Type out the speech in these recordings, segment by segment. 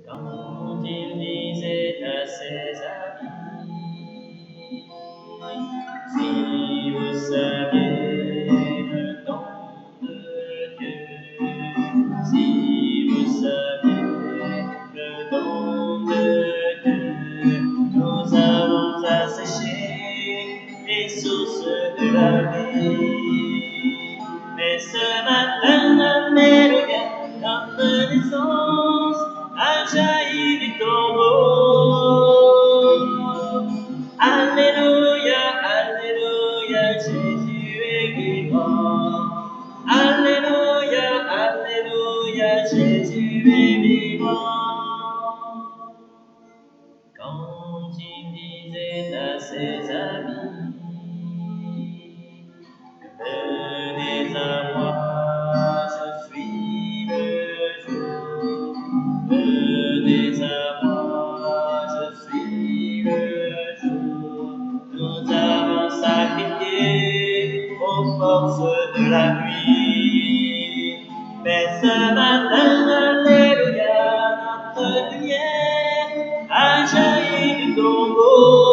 Quand il disait à ses amis, si vous saviez le don de Dieu, si vous saviez le don de Dieu, nous avons asséché les sources de la vie. Mais ce matin, alléluia, notre naissance a jailli du tombeau. Alléluia, Alléluia, Jésus est vivant. Alléluia, Alléluia, Jésus est vivant. Quand il disait à ses amis, venez à moi, je suis le jour. Venez à moi, je suis le jour. Nous avons sacrifié aux forces de la nuit. Mais ce matin, alléluia, notre lumière a jailli du tombeau.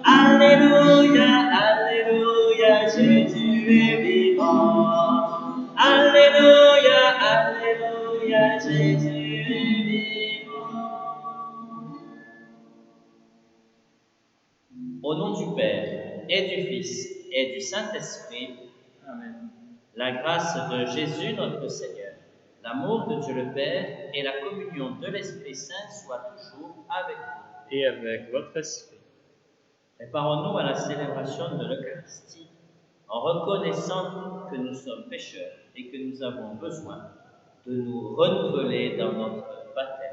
Alléluia, Alléluia, Jésus est vivant. Alléluia, Alléluia, Jésus est vivant. Au nom du Père, et du Fils, et du Saint-Esprit, Amen. La grâce de Jésus notre Seigneur, l'amour de Dieu le Père et la communion de l'Esprit Saint soient toujours avec vous. Et avec votre esprit. Préparons-nous à la célébration de l'Eucharistie en reconnaissant que nous sommes pécheurs et que nous avons besoin de nous renouveler dans notre baptême.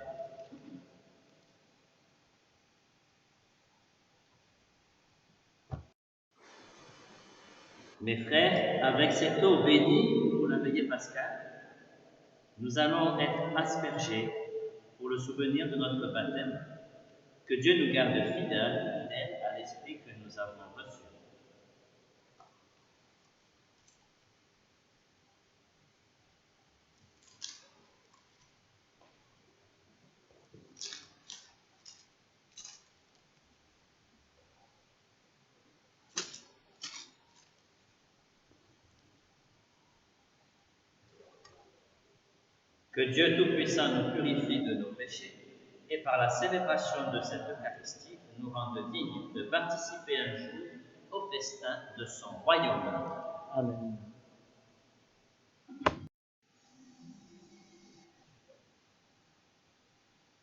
Mes frères, avec cette eau bénie pour la veillée pascale, nous allons être aspergés pour le souvenir de notre baptême. Que Dieu nous garde fidèles à l'esprit que nous avons reçu. Que Dieu Tout-Puissant nous purifie de nos péchés et par la célébration de cette Eucharistie nous rende dignes de participer un jour au festin de son royaume. Amen.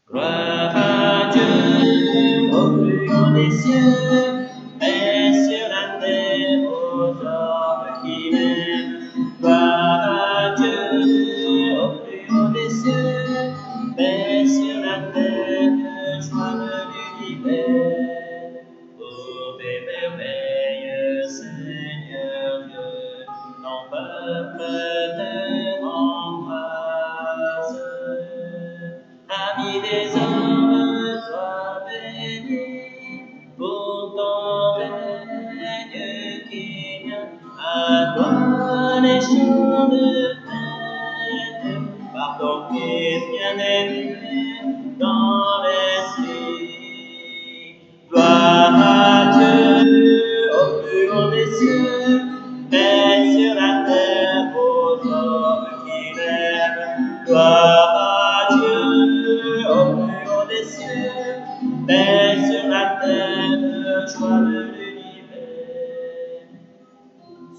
Gloire à Dieu au plus haut des cieux, et sur la terre aux hommes qui l'aiment. Gloire à Dieu au plus haut des cieux, et sur la terre joie de l'univers. Ô tes merveilles, Seigneur Dieu, ton peuple te rend grâce. Ami des hommes, sois béni pour ton règne qui vient. À toi les chants de fête, par ton Fils bien-aimé dans l'esprit. Gloire à Dieu au plus haut des cieux, paix sur la terre aux hommes qui l'aiment. Gloire à Dieu au plus haut des cieux, paix sur la terre, joie de l'univers.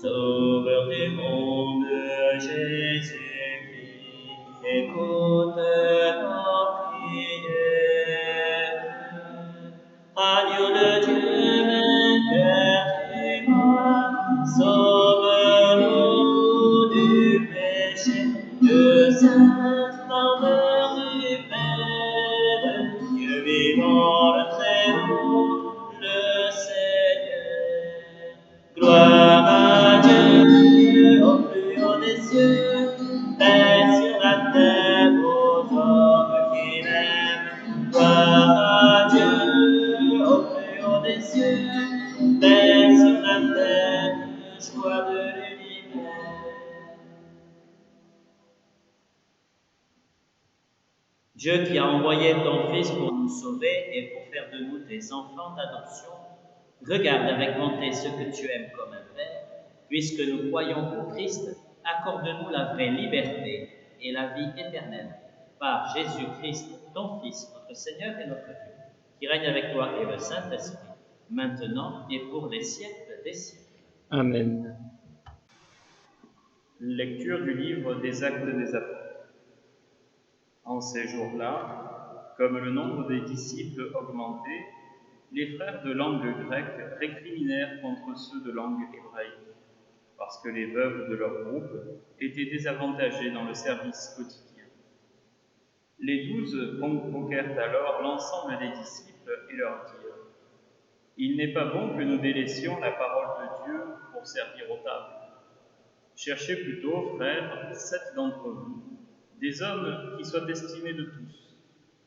Sauveur du monde, Jésus-Christ, écoute nos prières. Agneau de Dieu, vainqueur du mal, sauve-nous du péché, de Saint-Sauveur du Père, Dieu vivant, le Très-Haut, le Seigneur. Gloire à Dieu au plus haut des cieux, paix sur la terre aux hommes qui l'aiment. Gloire à Dieu au plus haut des cieux, paix sur la terre, joie de l'univers. Dieu qui a envoyé ton Fils pour nous sauver et pour faire de nous des enfants d'adoption, regarde avec bonté ce que tu aimes comme un Père. Puisque nous croyons au Christ, accorde-nous la vraie liberté et la vie éternelle. Par Jésus-Christ, ton Fils, notre Seigneur et notre Dieu, qui règne avec toi et le Saint-Esprit, maintenant et pour les siècles des siècles. Amen. Lecture du livre des Actes des Apôtres. En ces jours-là, comme le nombre des disciples augmentait, les frères de langue grecque récriminèrent contre ceux de langue hébraïque, parce que les veuves de leur groupe étaient désavantagées dans le service quotidien. Les 12 convoquèrent alors l'ensemble des disciples et leur dirent : Il n'est pas bon que nous délaissions la parole de Dieu pour servir aux tables. Cherchez plutôt, frères, 7 d'entre vous, des hommes qui soient estimés de tous,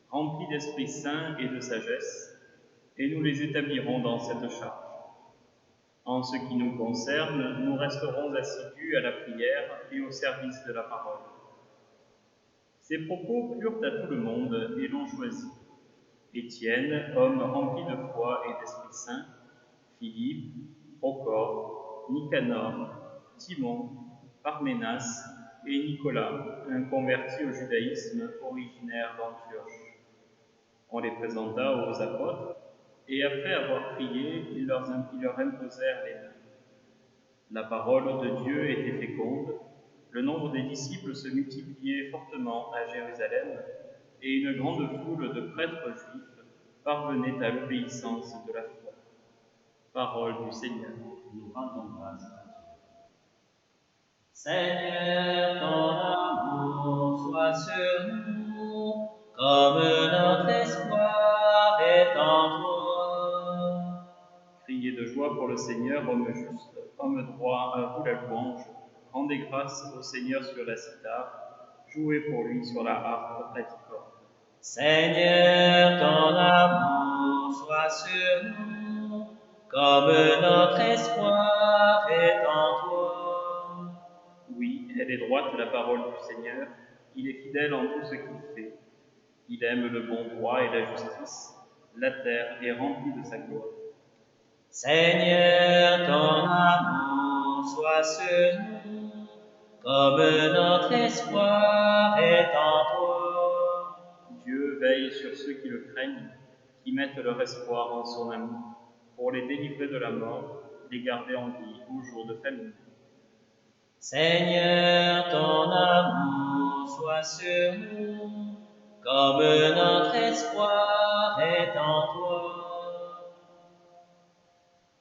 remplis d'Esprit Saint et de sagesse, et nous les établirons dans cette charge. En ce qui nous concerne, nous resterons assidus à la prière et au service de la parole. Ces propos plurent à tout le monde et l'ont choisi. Étienne, homme rempli de foi et d'Esprit Saint, Philippe, Procore, Nicanor, Timon, Parménas et Nicolas, un converti au judaïsme originaire d'Antioche. On les présenta aux apôtres, et après avoir prié, ils leur imposèrent les mains. La parole de Dieu était féconde, le nombre des disciples se multipliait fortement à Jérusalem, et une grande foule de prêtres juifs parvenait à l'obéissance de la foi. Parole du Seigneur. Nous rendons grâce à Dieu. Seigneur, ton amour soit sur nous, comme notre espoir est en toi. Criez de joie pour le Seigneur, homme juste, homme droit, à vous la louange. Rendez grâce au Seigneur sur la cithare, jouez pour lui sur la harpe à 10 cordes. Seigneur, ton amour soit sur nous, comme notre espoir est en toi. Oui, elle est droite la parole du Seigneur, il est fidèle en tout ce qu'il fait. Il aime le bon droit et la justice, la terre est remplie de sa gloire. Seigneur, ton amour soit sur nous, comme notre espoir est en toi. Dieu veille sur ceux qui le craignent, qui mettent leur espoir en son amour, pour les délivrer de la mort, les garder en vie au jour de famine. Seigneur, ton amour soit sur nous, comme notre espoir est en toi.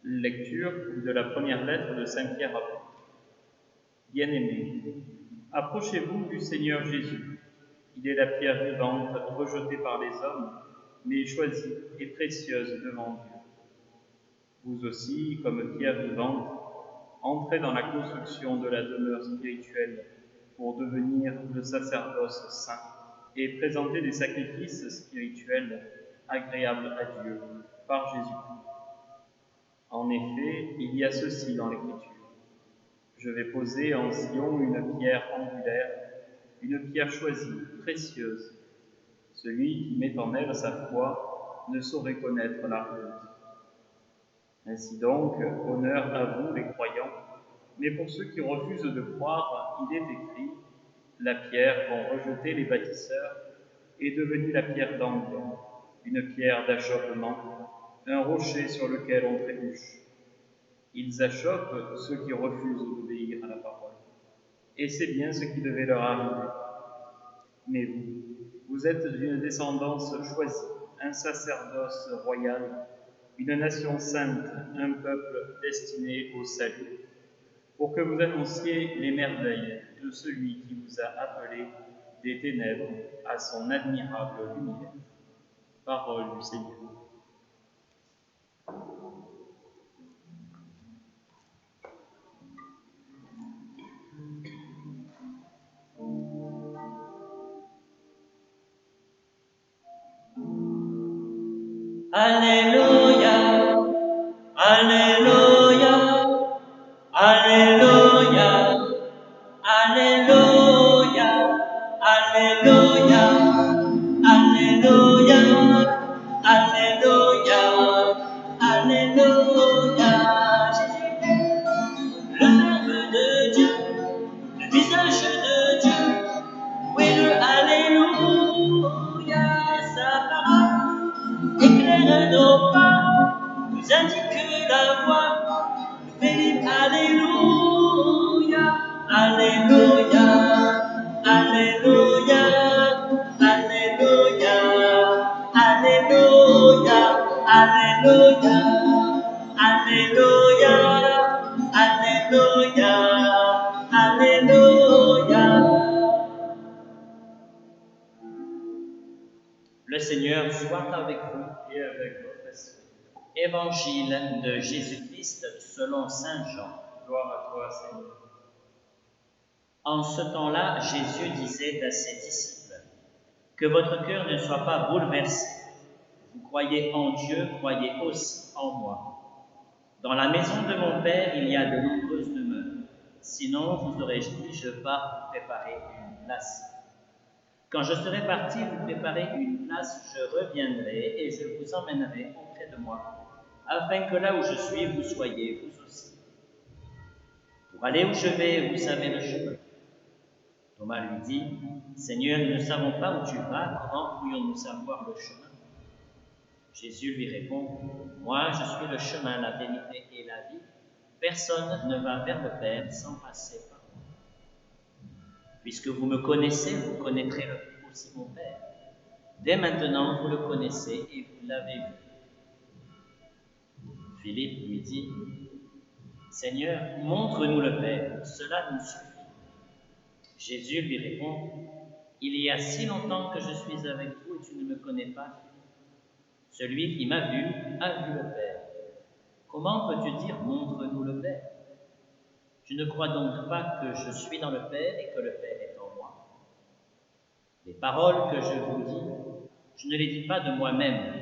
Lecture de la première lettre de Saint Pierre apôtre. Bien-aimés, approchez-vous du Seigneur Jésus. Il est la pierre vivante rejetée par les hommes, mais choisie et précieuse devant Dieu. Vous aussi, comme pierre vivante, entrez dans la construction de la demeure spirituelle pour devenir le sacerdoce saint et présenter des sacrifices spirituels agréables à Dieu par Jésus-Christ. En effet, il y a ceci dans l'Écriture. Je vais poser en Sion une pierre angulaire, une pierre choisie, précieuse. Celui qui met en elle sa foi ne saurait connaître la honte. Ainsi donc, honneur à vous les croyants, mais pour ceux qui refusent de croire, il est écrit : la pierre qu'ont rejetée les bâtisseurs est devenue la pierre d'angle, une pierre d'achoppement, un rocher sur lequel on trébuche. Ils achoppent ceux qui refusent d'obéir à la parole. Et c'est bien ce qui devait leur arriver. Mais vous êtes d'une descendance choisie, un sacerdoce royal, une nation sainte, un peuple destiné au salut, pour que vous annonciez les merveilles de celui qui vous a appelés des ténèbres à son admirable lumière. Parole du Seigneur. Alléluia, Alléluia, Alléluia, Alléluia, Alléluia, visage de Dieu. Oui, le Alléluia, sa parole éclaire nos pas, nous indique la voie, nous fait dire Alléluia, Alléluia, Alléluia, Alléluia, Alléluia, Alléluia, Alléluia, Alléluia, Alléluia. Le Seigneur soit avec vous. Et avec votre esprit. Évangile de Jésus-Christ selon Saint Jean. Gloire à toi, Seigneur. En ce temps-là, Jésus disait à ses disciples, que votre cœur ne soit pas bouleversé. Vous croyez en Dieu, croyez aussi en moi. Dans la maison de mon Père, il y a de nombreuses demeures. Sinon, vous aurais-je dit, je pars vous préparer une place. Quand je serai parti vous préparer une place, je reviendrai et je vous emmènerai auprès de moi, afin que là où je suis, vous soyez vous aussi. Pour aller où je vais, vous savez le chemin. Thomas lui dit, Seigneur, nous ne savons pas où tu vas, comment pourrions-nous savoir le chemin? Jésus lui répond, moi je suis le chemin, la vérité et la vie. Personne ne va vers le Père sans passer par moi. Puisque vous me connaissez, vous connaîtrez aussi mon Père. Dès maintenant, vous le connaissez et vous l'avez vu. Philippe lui dit, Seigneur, montre-nous le Père, cela nous suffit. Jésus lui répond, il y a si longtemps que je suis avec vous et tu ne me connais pas. Celui qui m'a vu a vu le Père. Comment peux-tu dire, montre-nous le Père? Tu ne crois donc pas que je suis dans le Père et que le Père est en moi? Les paroles que je vous dis, je ne les dis pas de moi-même.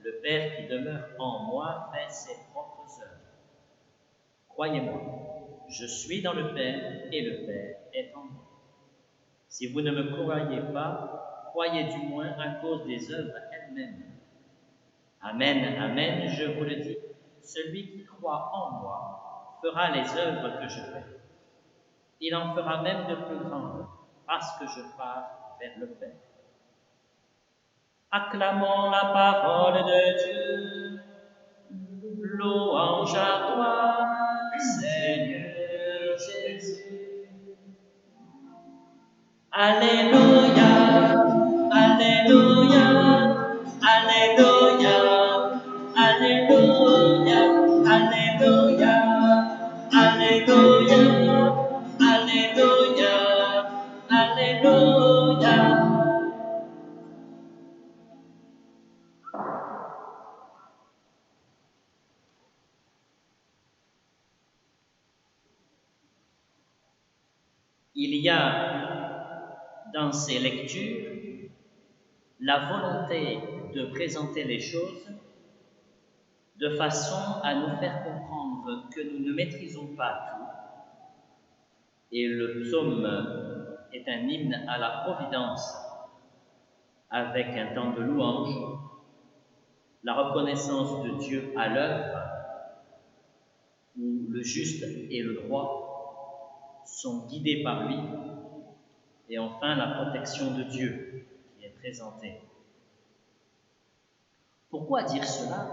Le Père qui demeure en moi fait ses propres œuvres. Croyez-moi, je suis dans le Père et le Père est en moi. Si vous ne me croyez pas, croyez du moins à cause des œuvres elles-mêmes. Amen, amen, je vous le dis, celui qui croit en moi fera les œuvres que je fais. Il en fera même de plus grandes, parce que je pars vers le Père. Acclamons la parole de Dieu. Louange à toi, Seigneur Jésus. Alléluia, Alléluia, Alléluia, Alléluia, Alléluia, Alléluia, Alléluia, Alléluia. Il y a dans ces lectures la volonté de présenter les choses de façon à nous faire comprendre que nous ne maîtrisons pas tout. Et le psaume est un hymne à la providence avec un temps de louange, la reconnaissance de Dieu à l'œuvre, où le juste et le droit sont guidés par lui, et enfin la protection de Dieu qui est présentée. Pourquoi dire cela?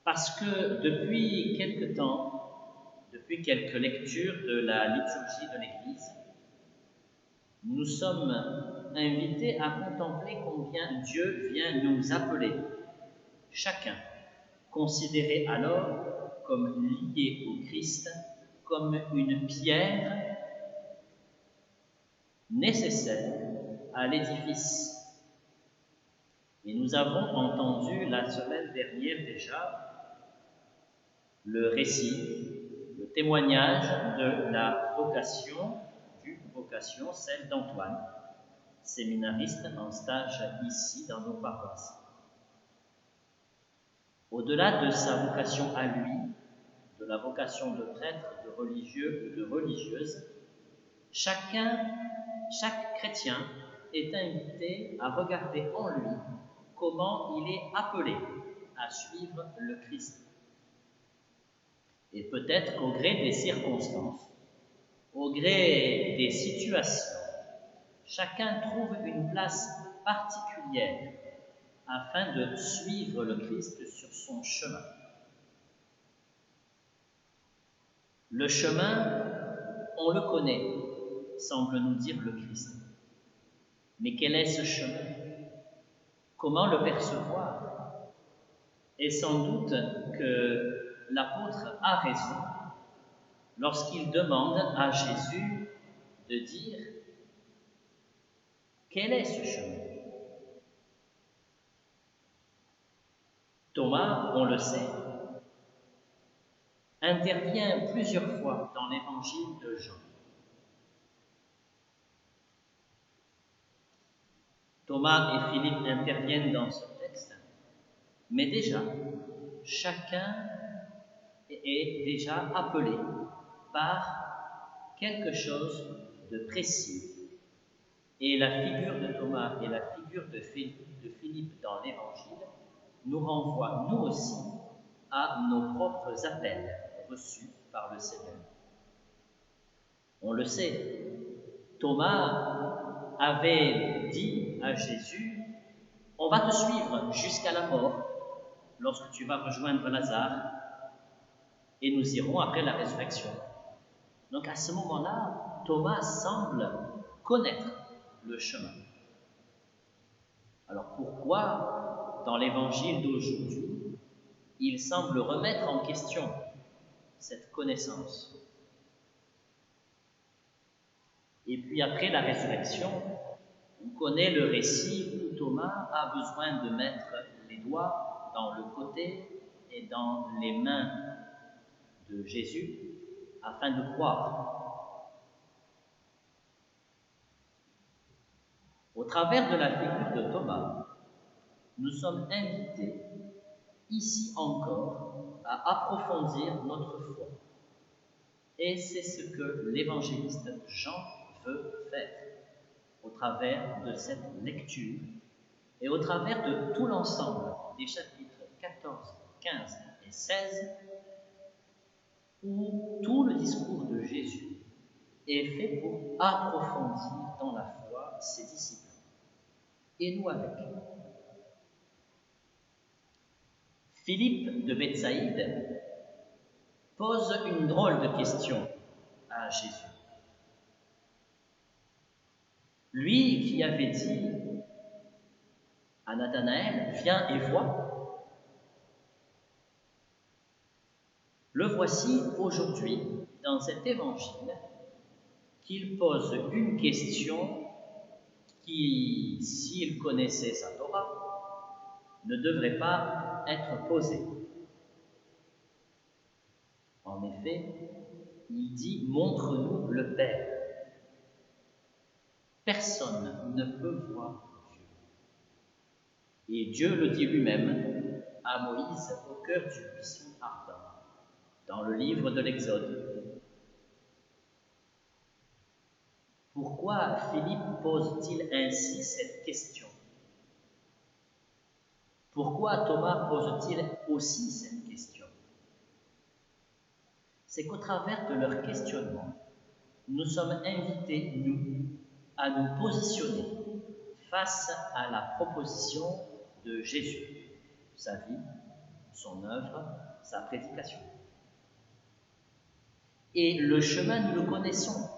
Parce que depuis quelque temps, depuis quelques lectures de la liturgie de l'Église, nous sommes invités à contempler combien Dieu vient nous appeler, chacun, considéré alors comme lié au Christ, comme une pierre nécessaire à l'édifice. Et nous avons entendu la semaine dernière déjà le récit, le témoignage de la vocation, celle d'Antoine, séminariste en stage ici dans nos paroisses. Au-delà de sa vocation à lui, de la vocation de prêtre, de religieux ou de religieuse, chaque chrétien est invité à regarder en lui comment il est appelé à suivre le Christ. Et peut-être qu'au gré des circonstances, Au gré des situations, chacun trouve une place particulière afin de suivre le Christ sur son chemin. Le chemin, on le connaît, semble nous dire le Christ. Mais quel est ce chemin? Comment le percevoir? Et sans doute que l'apôtre a raison lorsqu'il demande à Jésus de dire quel est ce chemin. Thomas, on le sait, intervient plusieurs fois dans l'évangile de Jean. Thomas et Philippe interviennent dans ce texte, mais déjà, chacun est déjà appelé par quelque chose de précis. Et la figure de Thomas et la figure de Philippe dans l'Évangile nous renvoient, nous aussi, à nos propres appels reçus par le Seigneur. On le sait, Thomas avait dit à Jésus, « On va te suivre jusqu'à la mort lorsque tu vas rejoindre Lazare et nous irons après la résurrection. » Donc à ce moment-là, Thomas semble connaître le chemin. Alors pourquoi, dans l'évangile d'aujourd'hui, il semble remettre en question cette connaissance? Et puis après la résurrection, on connaît le récit où Thomas a besoin de mettre les doigts dans le côté et dans les mains de Jésus afin de croire. Au travers de la figure de Thomas, nous sommes invités, ici encore, à approfondir notre foi. Et c'est ce que l'évangéliste Jean veut faire au travers de cette lecture et au travers de tout l'ensemble des chapitres 14, 15 et 16, où tout le discours de Jésus est fait pour approfondir dans la foi ses disciples. Et nous avec. Philippe de Bethsaïde pose une drôle de question à Jésus. Lui qui avait dit à Nathanaël, « Viens et vois », le voici aujourd'hui dans cet évangile qu'il pose une question qui, s'il connaissait sa Torah, ne devrait pas être posée. En effet, il dit « Montre-nous le Père ». Personne ne peut voir Dieu. Et Dieu le dit lui-même à Moïse au cœur du buisson ardent, dans le livre de l'Exode. Pourquoi Philippe pose-t-il ainsi cette question? Pourquoi Thomas pose-t-il aussi cette question? C'est qu'au travers de leur questionnement, nous sommes invités, nous, à nous positionner face à la proposition de Jésus, sa vie, son œuvre, sa prédication. Et le chemin, nous le connaissons,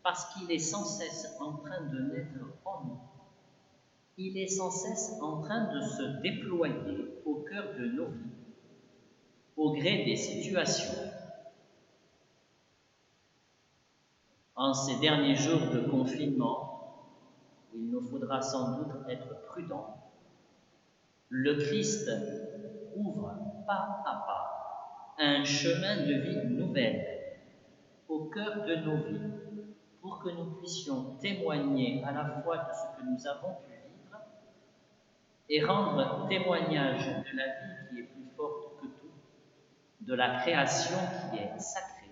parce qu'il est sans cesse en train de naître en nous. Il est sans cesse en train de se déployer au cœur de nos vies, au gré des situations. En ces derniers jours de confinement, où il nous faudra sans doute être prudents, le Christ ouvre pas à pas un chemin de vie nouvelle au cœur de nos vies pour que nous puissions témoigner à la fois de ce que nous avons pu vivre et rendre témoignage de la vie qui est plus forte que tout, de la création qui est sacrée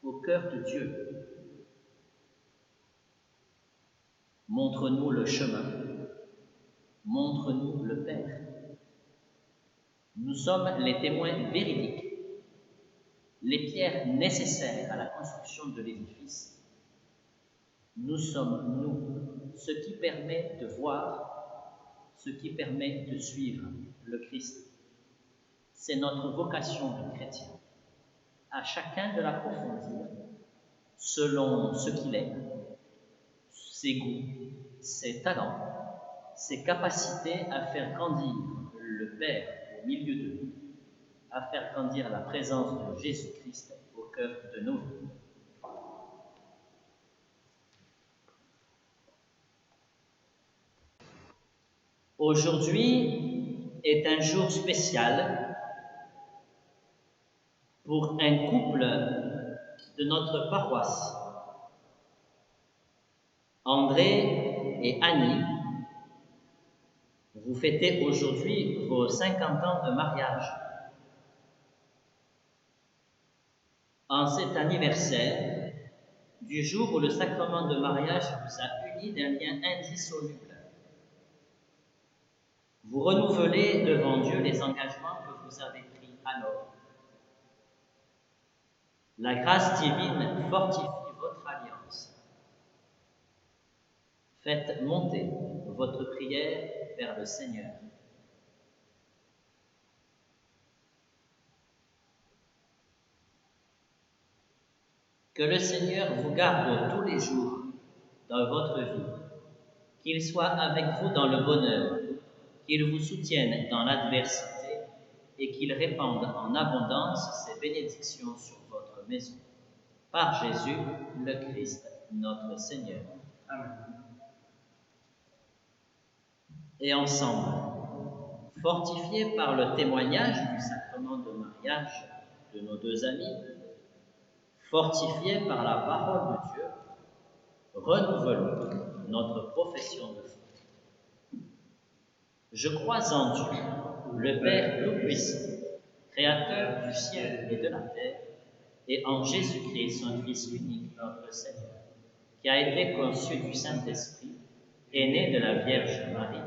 au cœur de Dieu. Montre-nous le chemin, montre-nous le Père. Nous sommes les témoins véridiques les pierres nécessaires à la construction de l'édifice, nous sommes, nous, ce qui permet de voir, ce qui permet de suivre le Christ. C'est notre vocation de chrétien. À chacun de l'approfondir selon ce qu'il aime, ses goûts, ses talents, ses capacités à faire grandir le Père au milieu de nous, à faire grandir la présence de Jésus-Christ au cœur de nos vies. Aujourd'hui est un jour spécial pour un couple de notre paroisse, André et Annie. Vous fêtez aujourd'hui vos 50 ans de mariage. En cet anniversaire, du jour où le sacrement de mariage vous a unis d'un lien indissoluble, vous renouvelez devant Dieu les engagements que vous avez pris alors. La grâce divine fortifie votre alliance. Faites monter votre prière vers le Seigneur. Que le Seigneur vous garde tous les jours dans votre vie, qu'il soit avec vous dans le bonheur, qu'il vous soutienne dans l'adversité et qu'il répande en abondance ses bénédictions sur votre maison. Par Jésus, le Christ, notre Seigneur. Amen. Et ensemble, fortifiés par le témoignage du sacrement de mariage de nos deux amis, fortifiés par la parole de Dieu, renouvelons notre profession de foi. Je crois en Dieu, le Père Tout-Puissant, Créateur du ciel et de la terre, et en Jésus-Christ, son Fils unique, notre Seigneur, qui a été conçu du Saint-Esprit, est né de la Vierge Marie,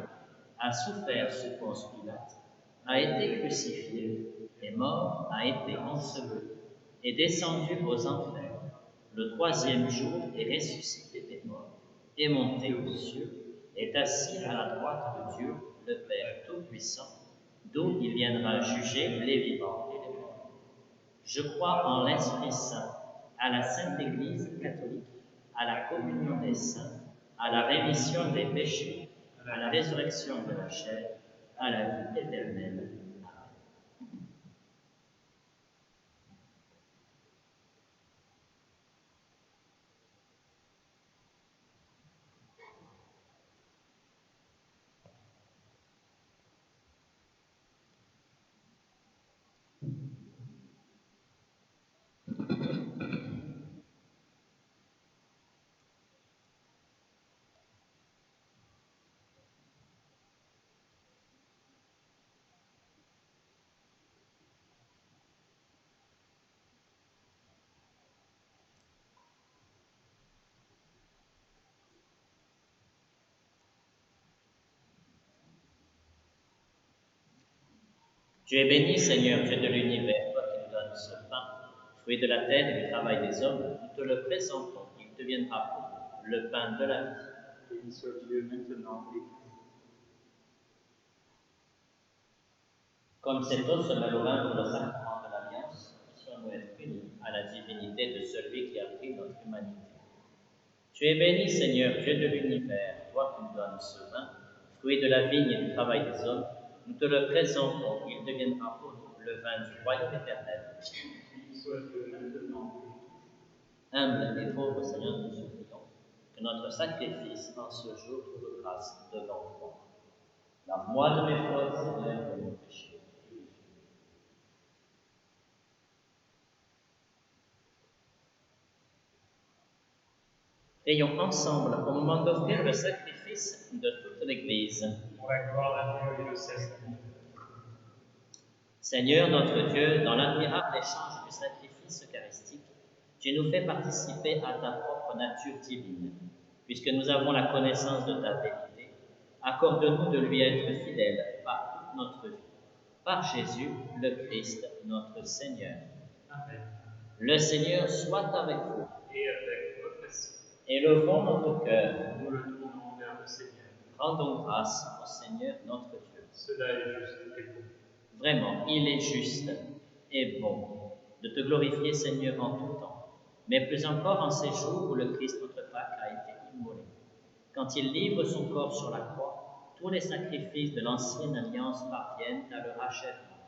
a souffert sous Ponce Pilate, a été crucifié, est mort, a été enseveli, est descendu aux enfers, le troisième jour est ressuscité des morts, est monté aux cieux, est assis à la droite de Dieu, le Père Tout-Puissant, d'où il viendra juger les vivants et les morts. Je crois en l'Esprit Saint, à la Sainte Église catholique, à la communion des saints, à la rémission des péchés, à la résurrection de la chair, à la vie éternelle. Tu es béni, Seigneur, Dieu de l'univers, toi qui nous donnes ce pain, fruit de la terre et du travail des hommes, nous te le présentons, il deviendra pour nous le pain de la vie. Béni soit Dieu maintenant et Comme cet os se met au vin pour le sacrement de l'Alliance, puissions-nous être unis à la divinité de celui qui a pris notre humanité. Tu es béni, Seigneur, Dieu de l'univers, toi qui nous donnes ce vin, fruit de la vigne et du travail des hommes, nous te le présentons, il deviendra pour nous le vin du royaume éternel. béni soit Dieu maintenant. Humble et pauvre Seigneur, nous supplions que notre sacrifice en ce jour trouve grâce devant toi. Lave-moi de mes fautes, Seigneur, de mon péché. Prions ensemble au moment d'offrir le sacrifice de toute l'Église. Pour la gloire de Dieu et le cesse. Seigneur notre Dieu, dans l'admirable échange du sacrifice eucharistique, tu nous fais participer à ta propre nature divine. Puisque nous avons la connaissance de ta vérité, accorde-nous de lui être fidèles par toute notre vie. Par Jésus, le Christ, notre Seigneur. Amen. Le Seigneur soit avec vous. Et avec votre esprit, Élevons notre cœur. nous le tournons vers le Seigneur. Rendons grâce au Seigneur notre Dieu. Cela est juste et bon. Vraiment, il est juste et bon de te glorifier, Seigneur, en tout temps, mais plus encore en ces jours où le Christ, notre Pâque, a été immolé. Quand il livre son corps sur la croix, tous les sacrifices de l'ancienne alliance parviennent à leur achèvement.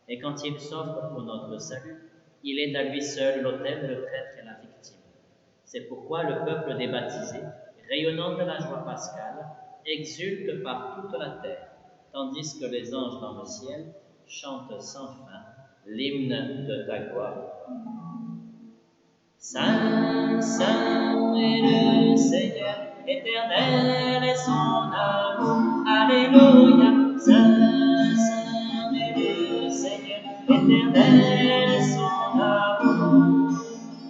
Et quand il s'offre pour notre salut, il est à lui seul l'autel, le prêtre et la victime. C'est pourquoi le peuple des baptisés, rayonnant de la joie pascale, exulte par toute la terre, tandis que les anges dans le ciel chantent sans fin l'hymne de ta gloire. Saint, Saint est le Seigneur, éternel est son amour. Alléluia. Saint, Saint est le Seigneur, éternel est son amour.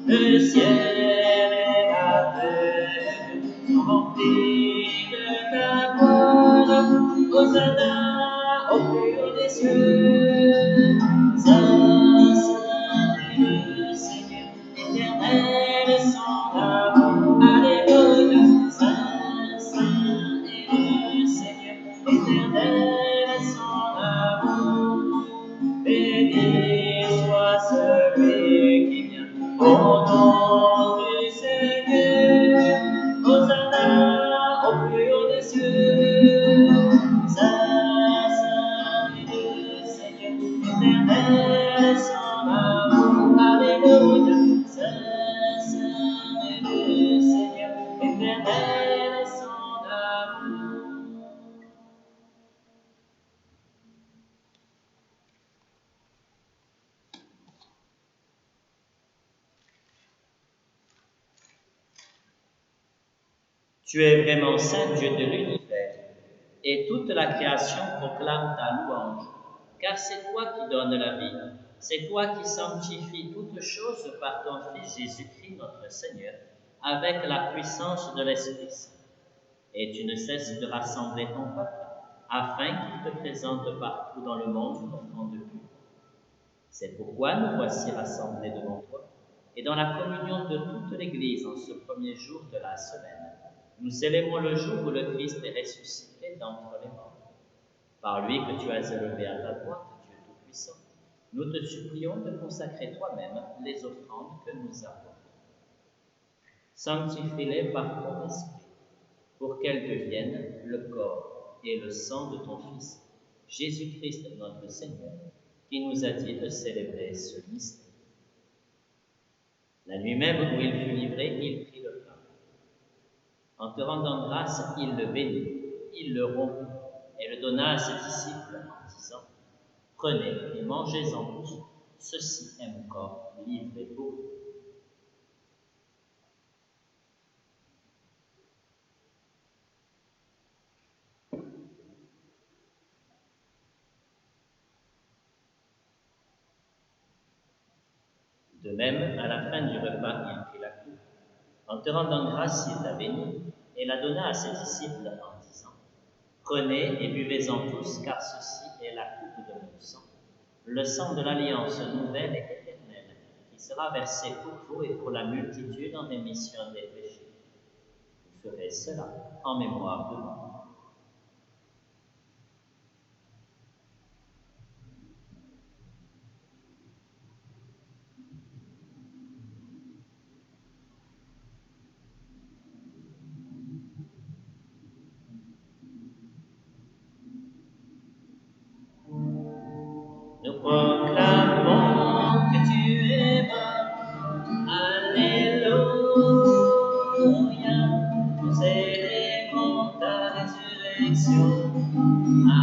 Le ciel et la terre sont remplis de ta gloire. Hosanna au plus haut des cieux. Saint, Saint est le Seigneur, éternel est son amour. Alléluia. Saint, Saint est le Seigneur, éternel est son amour. Béni soit celui qui vient au nom du Seigneur. Hosanna au plus haut des cieux. Saint, Saint est le Seigneur, éternel est son amour. Alléluia. Saint, Saint est le Seigneur, éternel est son amour. Tu es vraiment saint Dieu de l'univers, et toute la création proclame ta louange, car c'est toi qui donnes la vie, c'est toi qui sanctifies toutes choses par ton Fils Jésus-Christ notre Seigneur, avec la puissance de l'Esprit Saint. Et tu ne cesses de rassembler ton peuple, afin qu'il te présente partout dans le monde une offrande pure. C'est pourquoi nous voici rassemblés devant toi, et dans la communion de toute l'Église en ce premier jour de la semaine, nous célébrons le jour où le Christ est ressuscité d'entre les morts. Par lui que tu as élevé à ta droite, Dieu Tout-Puissant, nous te supplions de consacrer toi-même les offrandes que nous avons. Sanctifie-les par ton esprit, pour qu'elles deviennent le corps et le sang de ton Fils, Jésus-Christ notre Seigneur, qui nous a dit de célébrer ce mystère. La nuit même où il fut livré, il prit le pain. En te rendant grâce, il le bénit, il le rompit et le donna à ses disciples en disant : Prenez et mangez-en tous, ceci est mon corps livré pour vous. De même, à la fin du repas, il prit la coupe. En te rendant grâce, il la bénit et la donna à ses disciples en disant : Prenez et buvez-en tous, car ceci est la coupe de mon sang, le sang de l'alliance nouvelle et éternelle, qui sera versé pour vous et pour la multitude en rémission des péchés. Vous ferez cela en mémoire de moi. Nous proclamons que tu es mort. Alléluia. Nous célébrons ta résurrection.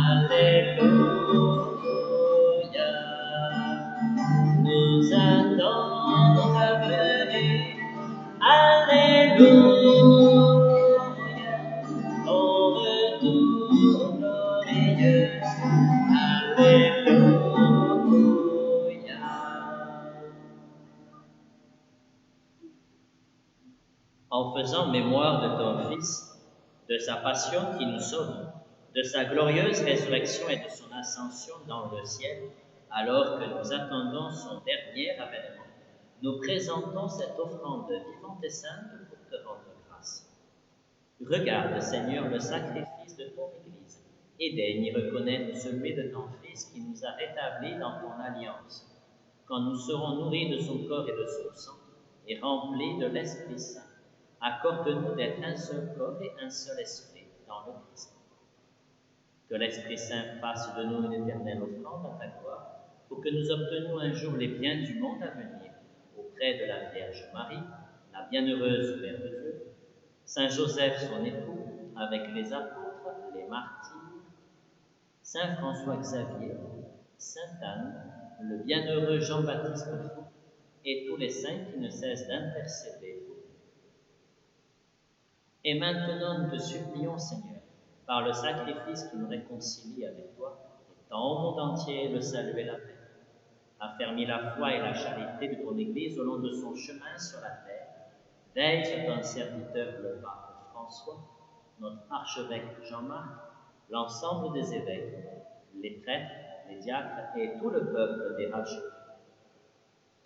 Alléluia. Nous attendons ta venue. Alléluia. Ton retour glorieux. Alléluia. En faisant mémoire de ton Fils, de sa passion qui nous sauve, de sa glorieuse résurrection et de son ascension dans le ciel, alors que nous attendons son dernier avènement, nous présentons cette offrande vivante et sainte pour te rendre grâce. Regarde, Seigneur, le sacrifice de ton Église et daigne y reconnaître celui de ton Fils qui nous a rétablis dans ton alliance, quand nous serons nourris de son corps et de son sang et remplis de l'Esprit Saint. Accorde-nous d'être un seul corps et un seul esprit dans le Christ. Que l'Esprit Saint fasse de nous une éternelle offrande à ta gloire, pour que nous obtenions un jour les biens du monde à venir, auprès de la Vierge Marie, la bienheureuse Mère de Dieu, Saint Joseph son époux, avec les apôtres, les martyrs, Saint François Xavier, Sainte Anne, le bienheureux Jean-Baptiste Fou, et tous les saints qui ne cessent d'intercéder pour nous. Et maintenant, nous te supplions, Seigneur, par le sacrifice qui nous réconcilie avec toi, étends au monde entier le salut et la paix. Affermis la foi et la charité de ton Église au long de son chemin sur la terre. Veille sur ton serviteur le pape François, notre archevêque Jean-Marc, l'ensemble des évêques, les prêtres, les diacres et tout le peuple des racheux.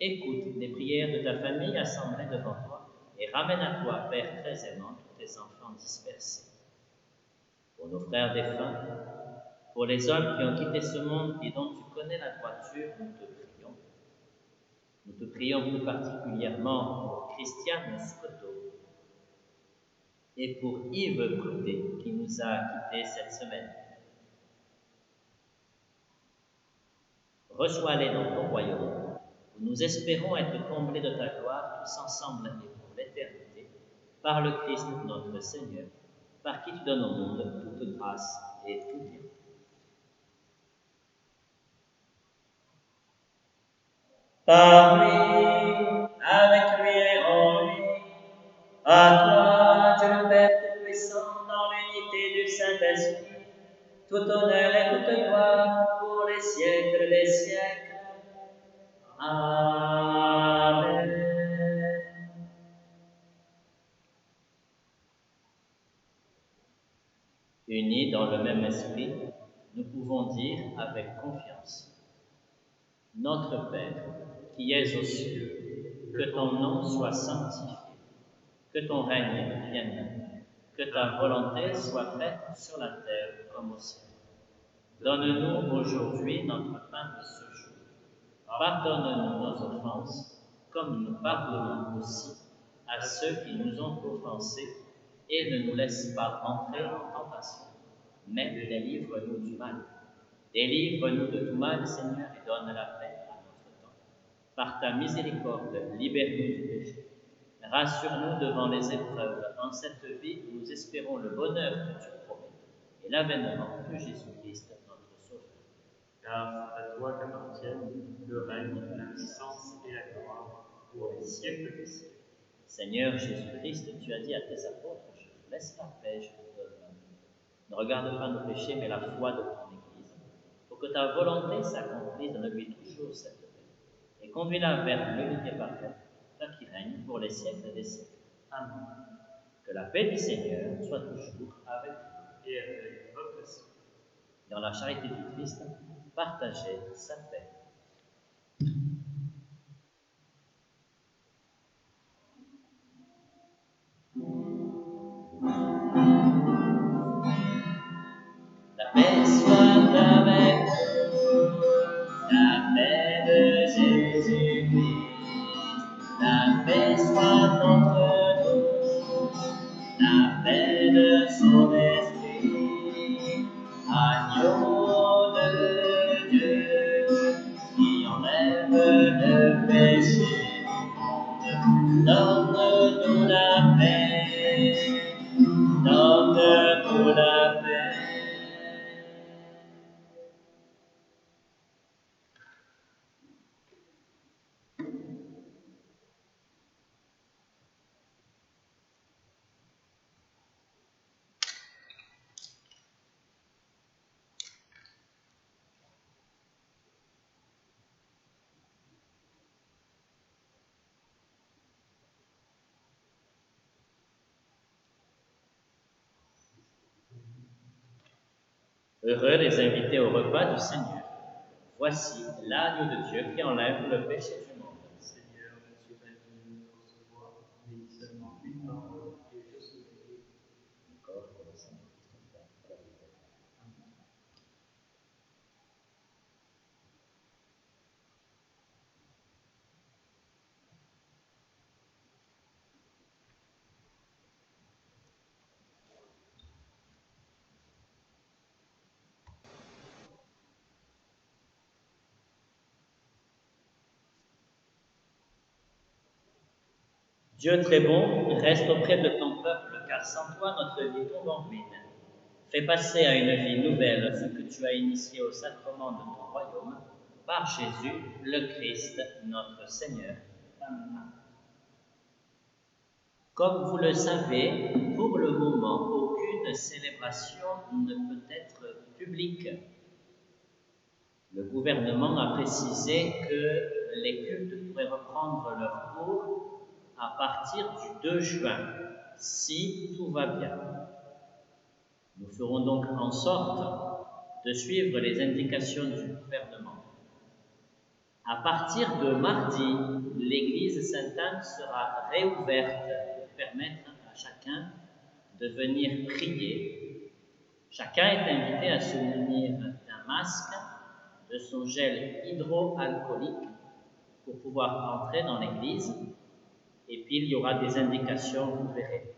Écoute les prières de ta famille assemblée devant toi et ramène à toi, Père très aimant, tous tes enfants dispersés. Pour nos frères défunts, pour les hommes qui ont quitté ce monde et dont tu connais la droiture, nous te prions. Nous te prions plus particulièrement pour Christiane Scotto et pour Yves Cloudet qui nous a quittés cette semaine. Reçois-les dans ton royaume, où nous espérons être comblés de ta gloire tous ensemble et pour l'éternité, par le Christ notre Seigneur, par qui tu donnes au monde toute grâce et tout bien. Par lui, avec lui et en lui, à toi, Dieu le Père Tout-Puissant, dans l'unité du Saint-Esprit, tout honneur et toute gloire pour les siècles des siècles. Amen. Unis dans le même esprit, nous pouvons dire avec confiance: Notre Père, qui es aux cieux, que ton nom soit sanctifié, que ton règne vienne, que ta volonté soit faite sur la terre comme au ciel. Donne-nous aujourd'hui notre pain de ce jour. Pardonne-nous nos offenses, comme nous pardonnons aussi à ceux qui nous ont offensés, et ne nous laisse pas entrer en tentation, mais délivre-nous du mal. Délivre-nous de tout mal, Seigneur, et donne la paix à notre temps. Par ta miséricorde, libère-nous du péché. Rassure-nous devant les épreuves. En cette vie, nous espérons le bonheur que tu promets et l'avènement de Jésus-Christ, notre Sauveur. Car c'est à toi qu'appartiennent le règne, la puissance et la gloire pour les siècles des siècles. Seigneur Jésus-Christ, tu as dit à tes apôtres: je vous laisse la paix, je vous donne ma paix. Ne regarde pas nos péchés, mais la foi de ton Église, pour que ta volonté s'accomplisse. Donne-lui toujours cette paix, et conduis-la vers l'unité parfaite, toi qui règnes pour les siècles des siècles. Amen. Que la paix du Seigneur soit toujours avec vous. Et avec votre esprit. Dans la charité du Christ, partagez sa paix. La paix soit avec vous, la paix de Jésus-Christ, la paix soit entre nous, la paix de son esprit, agneau de Dieu, qui enlève le péché du monde, donne-nous la paix, donne-nous la paix. Heureux les invités au repas du Seigneur. Voici l'agneau de Dieu qui enlève le péché du monde. Seigneur, je ne Dieu très bon, reste auprès de ton peuple, car sans toi, notre vie tombe en ruine. Fais passer à une vie nouvelle ce que tu as initié au sacrement de ton royaume, par Jésus, le Christ, notre Seigneur. Amen. Comme vous le savez, pour le moment, aucune célébration ne peut être publique. Le gouvernement a précisé que les cultes pourraient reprendre leur cours à partir du 2 juin, si tout va bien. Nous ferons donc en sorte de suivre les indications du gouvernement. À partir de mardi, l'église Sainte-Anne sera réouverte pour permettre à chacun de venir prier. Chacun est invité à se munir d'un masque, de son gel hydroalcoolique pour pouvoir entrer dans l'église. Et puis il y aura des indications, vous verrez,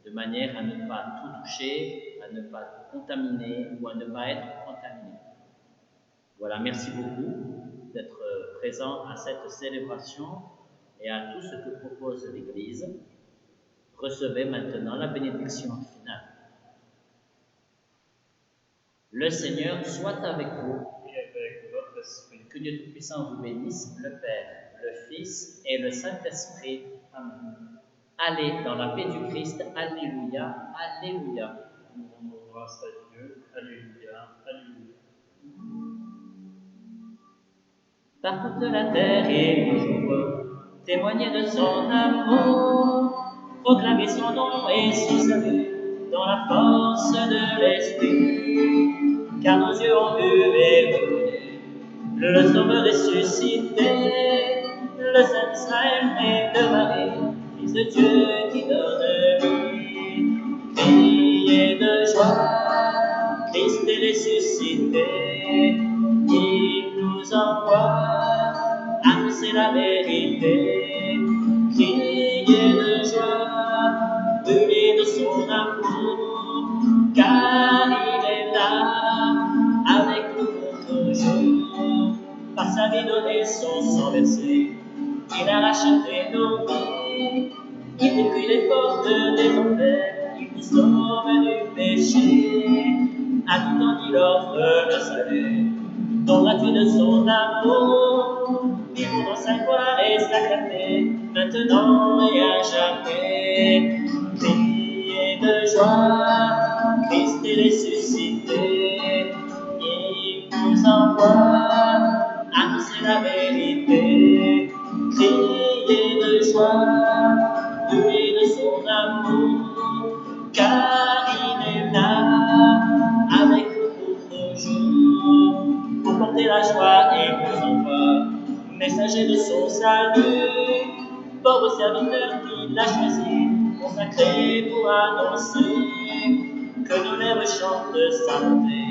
de manière à ne pas tout toucher, à ne pas contaminer ou à ne pas être contaminé. Voilà, merci beaucoup d'être présent à cette célébration et à tout ce que propose l'Église. Recevez maintenant la bénédiction finale. Le Seigneur soit avec vous Et avec votre esprit. Que Dieu Tout-Puissant vous bénisse, le Père, le Fils et le Saint-Esprit. Amen. Allez dans la paix du Christ. Alléluia, Alléluia. Nous rendons grâce à Dieu. Alléluia, Alléluia. Par toute la terre et nous envoie témoigner de son amour, proclamer son nom et son salut dans la force de l'Esprit, car nos yeux ont vu et reconnu le Sauveur ressuscité, le Saint d'Israël né de Marie, Fils de Dieu qui donne vie. Criez de joie, Christ est ressuscité, il nous envoie annoncer la vérité. Criez de joie, brûlez de son amour, car il est là avec nous pour toujours. Par sa vie donnée, son sang versé, il a racheté nos vies. Il détruit les portes des enfers, il nous sauve du péché. À tout temps, il offre le salut, don gratuit de son amour. Vivons dans sa gloire et sa clarté, maintenant et à jamais. Criez de joie, Christ est ressuscité, il nous envoie annoncer la vérité. Criez de joie, brûlez de son amour, car il est là avec nous pour toujours. Pour porter la joie et nous envoie, messager de son salut, pauvre serviteur qu'il a choisi, consacré pour annoncer que nos lèvres chantent sa bonté,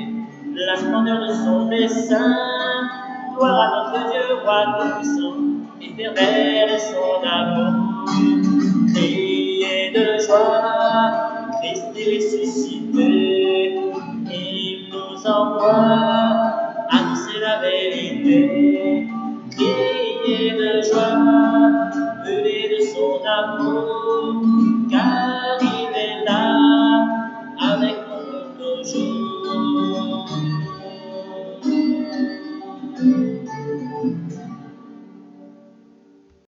la splendeur de son dessein. Gloire à notre Dieu, roi tout-puissant, éternel est son amour. Criez de joie, Christ est ressuscité, il nous envoie